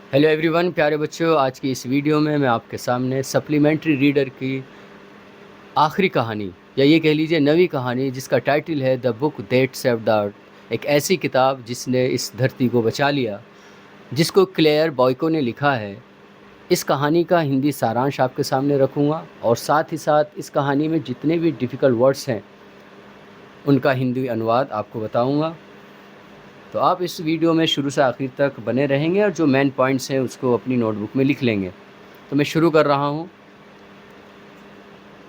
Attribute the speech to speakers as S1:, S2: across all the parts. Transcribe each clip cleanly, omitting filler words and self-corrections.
S1: Hello everyone, प्यारे बच्चों। आज की इस वीडियो में मैं आपके सामने सप्लीमेंट्री रीडर की आखिरी कहानी या ये कह लीजिए नवी कहानी, जिसका टाइटल है the book that saved the earth, एक ऐसी किताब जिसने इस धरती को बचा लिया, जिसको क्लेयर बॉयको ने लिखा है। इस कहानी का हिंदी सारांश आपके सामने रखूँगा और साथ ही साथ इस कहानी में जितने भी डिफ़िकल्ट वर्ड्स हैं उनका हिंदी अनुवाद आपको बताऊँगा। तो आप इस वीडियो में शुरू से आखिर तक बने रहेंगे और जो मेन पॉइंट्स हैं उसको अपनी नोटबुक में लिख लेंगे। तो मैं शुरू कर रहा हूँ।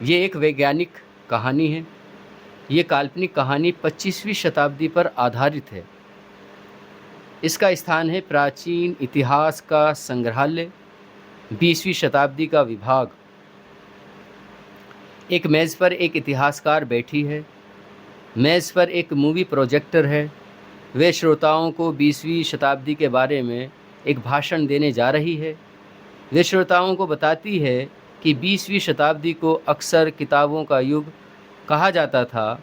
S1: ये एक वैज्ञानिक कहानी है। ये काल्पनिक कहानी 25वीं शताब्दी पर आधारित है। इसका स्थान है प्राचीन इतिहास का संग्रहालय, 20वीं शताब्दी का विभाग। एक मेज़ पर एक इतिहासकार बैठी है। मेज़ पर एक मूवी प्रोजेक्टर है। वे श्रोताओं को 20वीं शताब्दी के बारे में एक भाषण देने जा रही है। वे श्रोताओं को बताती है कि 20वीं शताब्दी को अक्सर किताबों का युग कहा जाता था।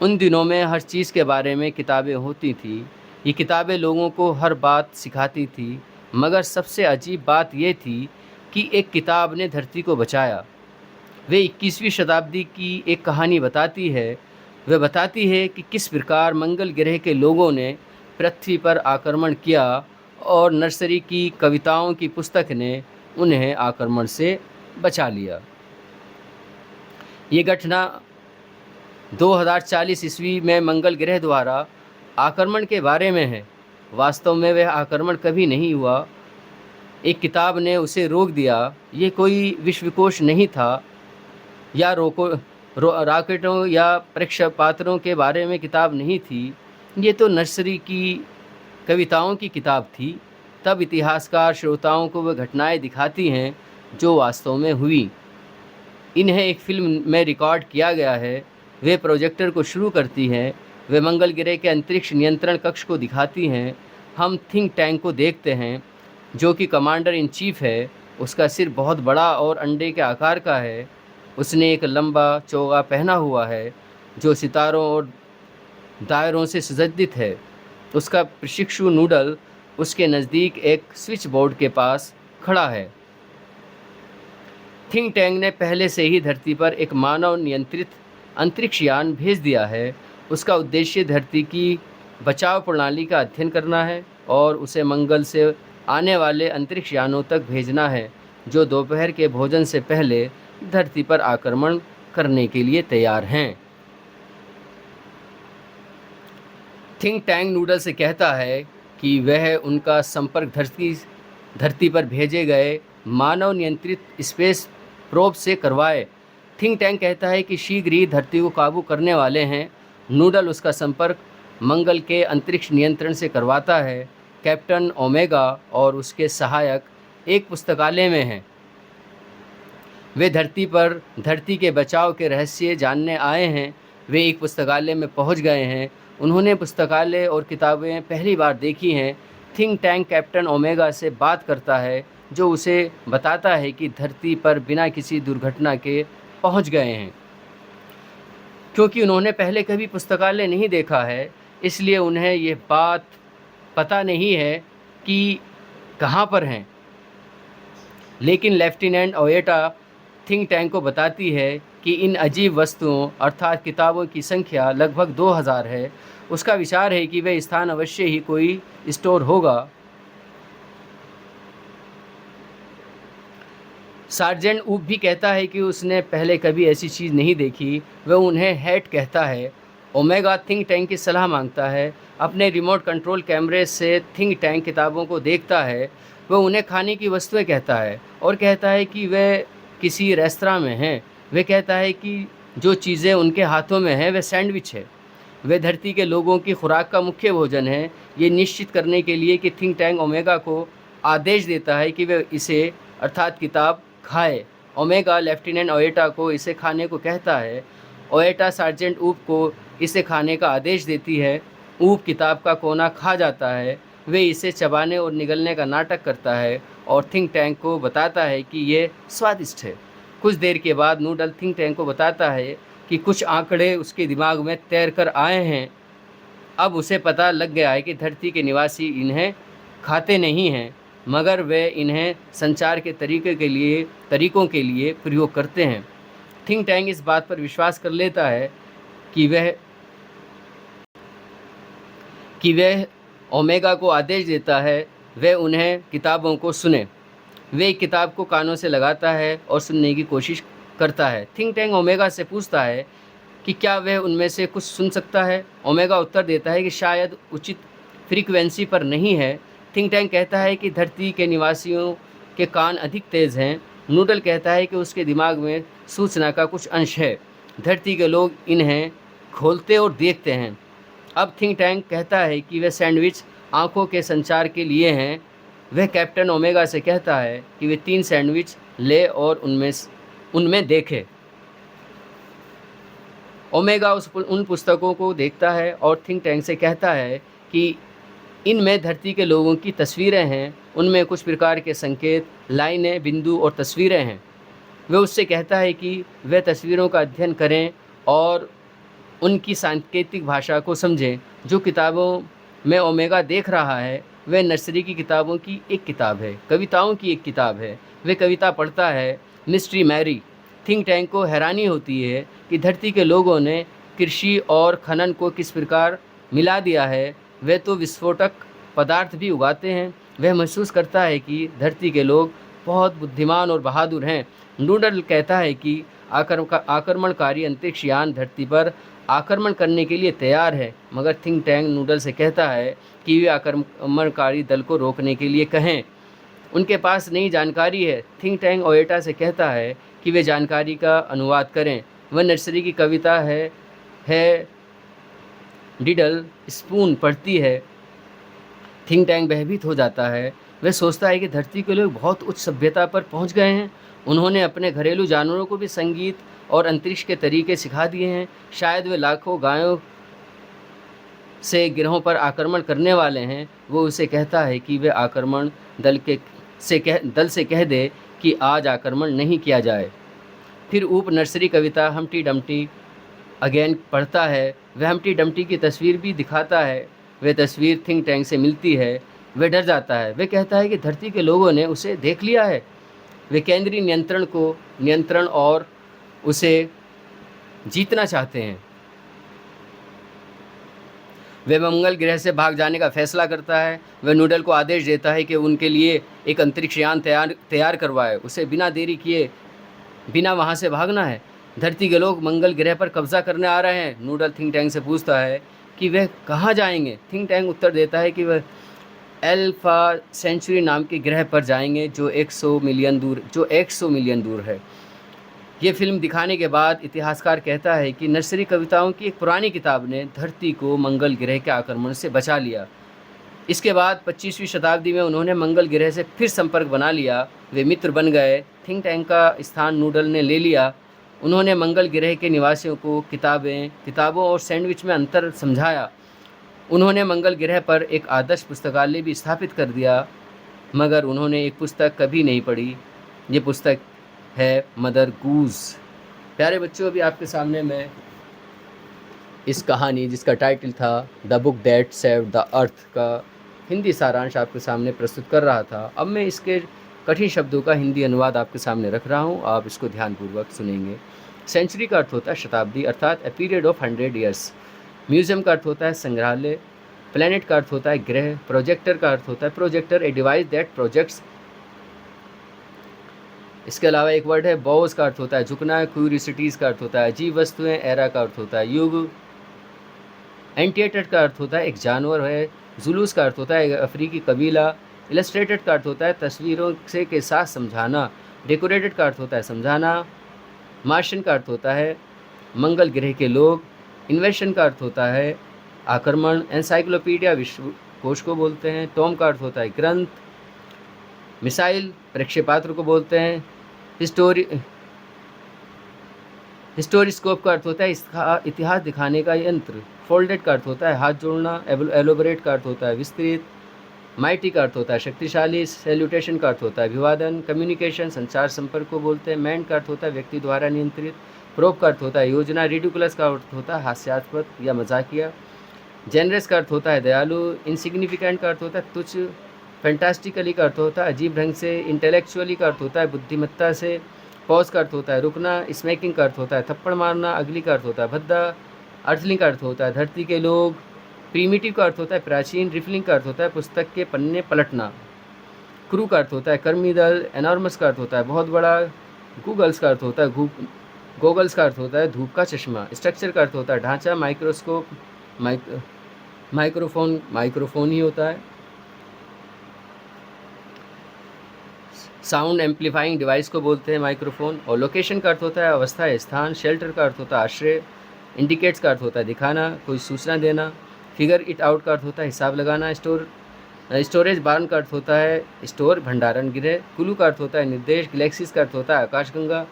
S1: उन दिनों में हर चीज़ के बारे में किताबें होती थी। ये किताबें लोगों को हर बात सिखाती थी, मगर सबसे अजीब बात यह थी कि एक किताब ने धरती को बचाया। वे 21वीं शताब्दी की एक कहानी बताती है। वह बताती है कि किस प्रकार मंगल ग्रह के लोगों ने पृथ्वी पर आक्रमण किया और नर्सरी की कविताओं की पुस्तक ने उन्हें आक्रमण से बचा लिया। ये घटना 2040 ईस्वी में मंगल ग्रह द्वारा आक्रमण के बारे में है। वास्तव में वह आक्रमण कभी नहीं हुआ। एक किताब ने उसे रोक दिया। ये कोई विश्वकोश नहीं था या रॉकेटों या प्रक्षेपास्त्रों के बारे में किताब नहीं थी। ये तो नर्सरी की कविताओं की किताब थी। तब इतिहासकार श्रोताओं को वह घटनाएं दिखाती हैं जो वास्तव में हुई। इन्हें एक फिल्म में रिकॉर्ड किया गया है। वे प्रोजेक्टर को शुरू करती हैं। वे मंगल ग्रह के अंतरिक्ष नियंत्रण कक्ष को दिखाती हैं। हम थिंक टैंक को देखते हैं जो कि कमांडर इन चीफ है। उसका सिर बहुत बड़ा और अंडे के आकार का है। उसने एक लंबा चोगा पहना हुआ है जो सितारों और दायरों से सुसज्जित है। उसका प्रशिक्षु नूडल उसके नज़दीक एक स्विच बोर्ड के पास खड़ा है। थिंक टैंक ने पहले से ही धरती पर एक मानव नियंत्रित अंतरिक्ष यान भेज दिया है। उसका उद्देश्य धरती की बचाव प्रणाली का अध्ययन करना है और उसे मंगल से आने वाले अंतरिक्ष यानों तक भेजना है जो दोपहर के भोजन से पहले धरती पर आक्रमण करने के लिए तैयार हैं। थिंक टैंक नूडल से कहता है कि वह उनका संपर्क धरती पर भेजे गए मानव नियंत्रित स्पेस प्रोब से करवाए। थिंक टैंक कहता है कि शीघ्र ही धरती को काबू करने वाले हैं। नूडल उसका संपर्क मंगल के अंतरिक्ष नियंत्रण से करवाता है। कैप्टन ओमेगा और उसके सहायक एक पुस्तकालय में हैं। वे धरती के बचाव के रहस्य जानने आए हैं। वे एक पुस्तकालय में पहुंच गए हैं। उन्होंने पुस्तकालय और किताबें पहली बार देखी हैं। थिंक टैंक कैप्टन ओमेगा से बात करता है जो उसे बताता है कि धरती पर बिना किसी दुर्घटना के पहुंच गए हैं। क्योंकि उन्होंने पहले कभी पुस्तकालय नहीं देखा है, इसलिए उन्हें यह बात पता नहीं है कि कहाँ पर हैं। लेकिन लेफ्टिनेंट ओएटा थिंक टैंक को बताती है कि इन अजीब वस्तुओं अर्थात किताबों की संख्या लगभग 2000 है। उसका विचार है कि वह स्थान अवश्य ही कोई स्टोर होगा। सार्जेंट ऊप भी कहता है कि उसने पहले कभी ऐसी चीज़ नहीं देखी। वह उन्हें हैट कहता है। ओमेगा थिंक टैंक की सलाह मांगता है। अपने रिमोट कंट्रोल कैमरे से थिंक टैंक किताबों को देखता है। वह उन्हें खाने की वस्तुएं कहता है और कहता है कि वह किसी रेस्तरां में हैं। वह कहता है कि जो चीज़ें उनके हाथों में हैं वह सैंडविच है। वे धरती के लोगों की खुराक का मुख्य भोजन है। ये निश्चित करने के लिए कि थिंक टैंक ओमेगा को आदेश देता है कि वे इसे अर्थात किताब खाए। ओमेगा लेफ्टिनेंट ओएटा को इसे खाने को कहता है। ओएटा सार्जेंट ऊप को इसे खाने का आदेश देती है। ऊप किताब का कोना खा जाता है। वे इसे चबाने और निगलने का नाटक करता है और थिंक टैंक को बताता है कि ये स्वादिष्ट है। कुछ देर के बाद नूडल थिंक टैंक को बताता है कि कुछ आंकड़े उसके दिमाग में तैर कर आए हैं। अब उसे पता लग गया है कि धरती के निवासी इन्हें खाते नहीं हैं। मगर वे इन्हें संचार के तरीकों के लिए प्रयोग करते हैं। थिंक टैंक इस बात पर विश्वास कर लेता है कि वह ओमेगा को आदेश देता है वह उन्हें किताबों को सुने। वे एक किताब को कानों से लगाता है और सुनने की कोशिश करता है। थिंक टैंक ओमेगा से पूछता है कि क्या वह उनमें से कुछ सुन सकता है। ओमेगा उत्तर देता है कि शायद उचित फ्रीक्वेंसी पर नहीं है। थिंक टैंक कहता है कि धरती के निवासियों के कान अधिक तेज़ हैं। नूडल कहता है कि उसके दिमाग में सूचना का कुछ अंश है। धरती के लोग इन्हें खोलते और देखते हैं। अब थिंक टैंक कहता है कि वह सैंडविच आँखों के संचार के लिए हैं। वह कैप्टन ओमेगा से कहता है कि वे 3 सैंडविच ले और उनमें देखे। ओमेगा उन पुस्तकों को देखता है और थिंक टैंक से कहता है कि इनमें धरती के लोगों की तस्वीरें हैं। उनमें कुछ प्रकार के संकेत, लाइनें, बिंदु और तस्वीरें हैं। वह उससे कहता है कि वे तस्वीरों का अध्ययन करें और उनकी सांकेतिक भाषा को समझें। जो किताबों में ओमेगा देख रहा है वह नर्सरी की किताबों की एक किताब है, कविताओं की एक किताब है। वह कविता पढ़ता है, मिस्ट्री मैरी। थिंक टैंक को हैरानी होती है कि धरती के लोगों ने कृषि और खनन को किस प्रकार मिला दिया है। वे तो विस्फोटक पदार्थ भी उगाते हैं। वह महसूस करता है कि धरती के लोग बहुत बुद्धिमान और बहादुर हैं। नूडल कहता है कि आक्रमणकारी अंतरिक्ष यान धरती पर आक्रमण करने के लिए तैयार है, मगर थिंक टैंक नूडल से कहता है कि वे आक्रमणकारी दल को रोकने के लिए कहें। उनके पास नई जानकारी है। थिंक टैंक ओएटा से कहता है कि वे जानकारी का अनुवाद करें। वह नर्सरी की कविता है डिडल स्पून पढ़ती है। थिंक टैंक भयभीत हो जाता है। वह सोचता है कि धरती के लोग बहुत उच्च सभ्यता पर पहुंच गए हैं। उन्होंने अपने घरेलू जानवरों को भी संगीत और अंतरिक्ष के तरीके सिखा दिए हैं। शायद वे लाखों गायों से गिरोह पर आक्रमण करने वाले हैं। वो उसे कहता है कि वे आक्रमण दल से कह दे कि आज आक्रमण नहीं किया जाए। फिर ऊप नर्सरी कविता हम्टी डम्टी अगेन पढ़ता है। वह हम्टी डम्टी की तस्वीर भी दिखाता है। वह तस्वीर थिंक टैंक से मिलती है। वह डर जाता है। वह कहता है कि धरती के लोगों ने उसे देख लिया है। वे केंद्रीय नियंत्रण और उसे जीतना चाहते हैं। वह मंगल ग्रह से भाग जाने का फैसला करता है। वह नूडल को आदेश देता है कि उनके लिए एक अंतरिक्ष यान तैयार करवाए। उसे बिना देरी किए बिना वहाँ से भागना है। धरती के लोग मंगल ग्रह पर कब्जा करने आ रहे हैं। नूडल थिंक टैंक से पूछता है कि वह कहाँ जाएंगे। थिंक टैंक उत्तर देता है कि वह एल्फा सेंचुरी नाम के ग्रह पर जाएंगे जो 100 मिलियन दूर है। ये फिल्म दिखाने के बाद इतिहासकार कहता है कि नर्सरी कविताओं की एक पुरानी किताब ने धरती को मंगल ग्रह के आक्रमण से बचा लिया। इसके बाद 25वीं शताब्दी में उन्होंने मंगल ग्रह से फिर संपर्क बना लिया। वे मित्र बन गए। थिंक टैंक का स्थान नूडल ने ले लिया। उन्होंने मंगल ग्रह के निवासियों को किताबों और सैंडविच में अंतर समझाया। उन्होंने मंगल ग्रह पर एक आदर्श पुस्तकालय भी स्थापित कर दिया, मगर उन्होंने एक पुस्तक कभी नहीं पढ़ी। ये पुस्तक है मदर गूज। प्यारे बच्चों, अभी आपके सामने मैं इस कहानी जिसका टाइटल था the book that saved the earth का हिंदी सारांश आपके सामने प्रस्तुत कर रहा था। अब मैं इसके कठिन शब्दों का हिंदी अनुवाद आपके सामने रख रहा हूँ। आप इसको ध्यानपूर्वक सुनेंगे। सेंचुरी का अर्थ होता है शताब्दी, अर्थात a period of 100 years. Museum का अर्थ होता है संग्रहालय। प्लैनेट का अर्थ होता है ग्रह। प्रोजेक्टर का अर्थ होता है projector, a device that projects. इसके अलावा एक वर्ड है बॉज का अर्थ होता है झुकना। क्यूरियोसिटीज़ का अर्थ होता है अजीब वस्तुएं। एरा का अर्थ होता है युग। एंटिएटेड का अर्थ होता है एक जानवर है। जुलूस का अर्थ होता है अफ्रीकी कबीला। इलस्ट्रेटेड का अर्थ होता है तस्वीरों से के साथ समझाना। डेकोरेटेड का अर्थ होता है समझाना। मार्शन का अर्थ होता है मंगल ग्रह के लोग। इन्वेशन का अर्थ होता है आक्रमण। एनसाइक्लोपीडिया विश्व कोश को बोलते हैं। टॉम का अर्थ होता है ग्रंथ। मिसाइल प्रक्षेपास्त्र को बोलते हैं। हिस्टोरिस्कोप का अर्थ होता है इतिहास दिखाने का यंत्र। फोल्डेड का अर्थ होता है हाथ जोड़ना। एलोबरेट का अर्थ होता है विस्तृत। माइटी का अर्थ होता है शक्तिशाली। सैल्यूटेशन का अर्थ होता है अभिवादन। कम्युनिकेशन संचार संपर्क को बोलते हैं। मैंड का अर्थ होता है व्यक्ति द्वारा नियंत्रित। प्रोब का अर्थ होता है योजना। रिडिकुलस का अर्थ होता है हास्यास्पद या मजाकिया। जेनरस का अर्थ होता है दयालु। इनसिग्निफिकेंट का अर्थ होता है तुच्छ। फैंटास्टिकली का अर्थ होता है अजीब ढंग से। इंटेलेक्चुअली का अर्थ होता है बुद्धिमत्ता से। पॉज का अर्थ होता है रुकना। स्मैकिंग का अर्थ होता है थप्पड़ मारना। अगली का अर्थ होता है भद्दा। अर्थलिंग का अर्थ होता है धरती के लोग। प्रीमिटिव का अर्थ होता है प्राचीन। रिफलिंग का अर्थ होता है पुस्तक के पन्ने पलटना। क्रू का अर्थ होता है कर्मी दल। एनॉर्मस का अर्थ होता है बहुत बड़ा। गूगल्स का अर्थ होता है गोगल्स का अर्थ होता है धूप का चश्मा। स्ट्रक्चर का अर्थ होता है ढांचा। माइक्रोस्कोप माइक्रोफोन ही होता है। साउंड एम्पलीफाइंग डिवाइस को बोलते हैं माइक्रोफोन। और लोकेशन का अर्थ होता है अवस्था या स्थान। शेल्टर का अर्थ होता है आश्रय। इंडिकेट्स का अर्थ होता है दिखाना कोई सूचना देना। फिगर इट आउट का अर्थ होता है हिसाब लगाना। स्टोरेज बार्न का अर्थ होता है स्टोर भंडारण गृह। कुलू का अर्थ होता है निर्देश। गैलेक्सीज का अर्थ होता है आकाशगंगा।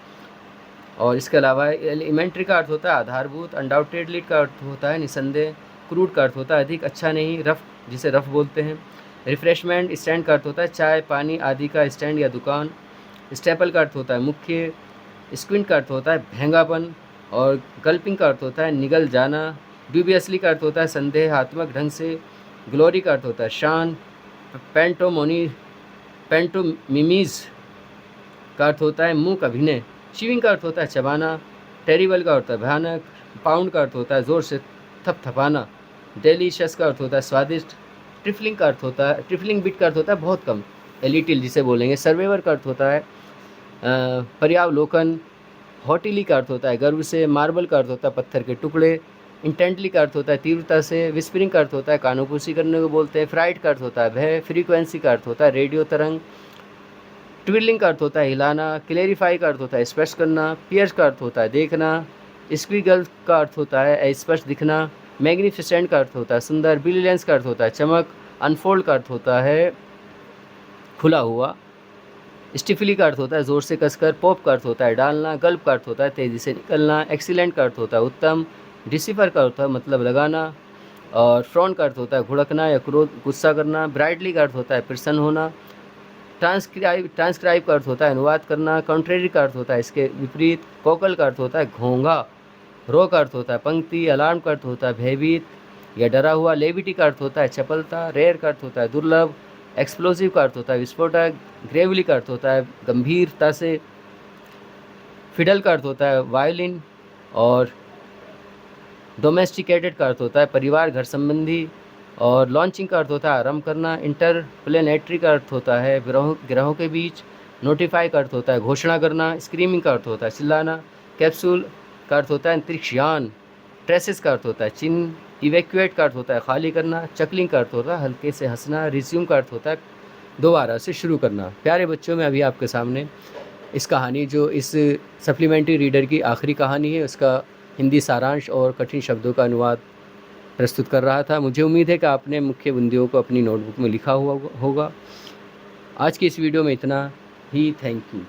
S1: और इसके अलावा एलिमेंट्री का अर्थ होता है आधारभूत। अनडाउटेडली का अर्थ होता है निसंदेह। क्रूड का अर्थ होता है अधिक अच्छा नहीं। रफ जिसे रफ बोलते हैं। रिफ्रेशमेंट स्टैंड का अर्थ होता है चाय पानी आदि का स्टैंड या दुकान। स्टेपल का अर्थ होता है मुख्य। स्क्विंट का अर्थ होता है महंगापन। और गल्पिंग का अर्थ होता है निगल जाना। ड्यूबियसली का अर्थ होता है संदेहात्मक ढंग से। ग्लोरी का अर्थ होता है शान। पैंटोमिमीज का अर्थ होता है मूक अभिनय। च्यूइंग का अर्थ होता है चबाना। टेरिबल का अर्थ है भयानक। पाउंड का अर्थ होता है ज़ोर से थपथपाना। डेलीशियस का अर्थ होता है स्वादिष्ट। ट्रिफलिंग का अर्थ होता है ट्रिफलिंग बिट का अर्थ होता है बहुत कम एलिटिल जिसे बोलेंगे। सर्वेवर का अर्थ होता है पर्यावलोकन। हॉटिली का अर्थ होता है गर्व से। मार्बल का अर्थ होता है पत्थर के टुकड़े। इंटेंटली का अर्थ होता है तीव्रता से। विस्परिंग का अर्थ होता है कानोपूसी करने को बोलते हैं। फ्राइट का अर्थ होता है भय। फ्रीक्वेंसी का अर्थ होता है रेडियो तरंग। ट्विलिंग का अर्थ होता है हिलाना। क्लेरिफाई का अर्थ होता है स्पष्ट करना। पियर्स का अर्थ होता है देखना। स्क्विगल का अर्थ होता है स्पष्ट दिखना। मैग्निफिसेंट का अर्थ होता है सुंदर। ब्रिलियंस का अर्थ होता है चमक। अनफोल्ड का अर्थ होता है खुला हुआ। स्टिफली का अर्थ होता है ज़ोर से कसकर। पॉप का अर्थ होता है डालना। गल्प का अर्थ होता है तेज़ी से निकलना। एक्सीलेंट का अर्थ होता है उत्तम। डिसिफर का अर्थ होता है मतलब लगाना। और फ्रॉन का अर्थ होता है घुड़कना या क्रोध गुस्सा करना। ब्राइटली का अर्थ होता है प्रसन्न होना। ट्रांसक्राइब का अर्थ होता है अनुवाद करना। कॉन्ट्रेरी का अर्थ होता है इसके विपरीत। कोकल का अर्थ होता है घोंघा। रो का अर्थ होता है पंक्ति। अलार्म का अर्थ होता है भयभीत या डरा हुआ। लेविटी का अर्थ होता है चपलता। रेयर का अर्थ होता है दुर्लभ। एक्सप्लोसिव का अर्थ होता है विस्फोटक। ग्रेवली का अर्थ होता है गंभीरता से। फिडल का अर्थ होता है वायलिन। और डोमेस्टिकेटेड का अर्थ होता है परिवार घर संबंधी। और लॉन्चिंग का अर्थ होता है आरंभ करना। इंटरप्लेनेटरी का अर्थ होता है ग्रहों के बीच। नोटिफाई का अर्थ होता है घोषणा करना। स्क्रीमिंग का अर्थ होता है चिल्लाना। कैप्सूल का अर्थ होता है अंतरिक्ष यान। ट्रेसेस का अर्थ होता है चिन्ह। इवैक्यूएट का अर्थ होता है खाली करना। चकलिंग का अर्थ होता है हल्के से हंसना। रिज्यूम का अर्थ होता है दोबारा से शुरू करना। प्यारे बच्चों, मैं अभी आपके सामने इस कहानी जो इस सप्लीमेंट्री रीडर की आखिरी कहानी है उसका हिंदी सारांश और कठिन शब्दों का अनुवाद प्रस्तुत कर रहा था। मुझे उम्मीद है कि आपने मुख्य बिंदुओं को अपनी नोटबुक में लिखा हुआ होगा। आज की इस वीडियो में इतना ही। Thank you.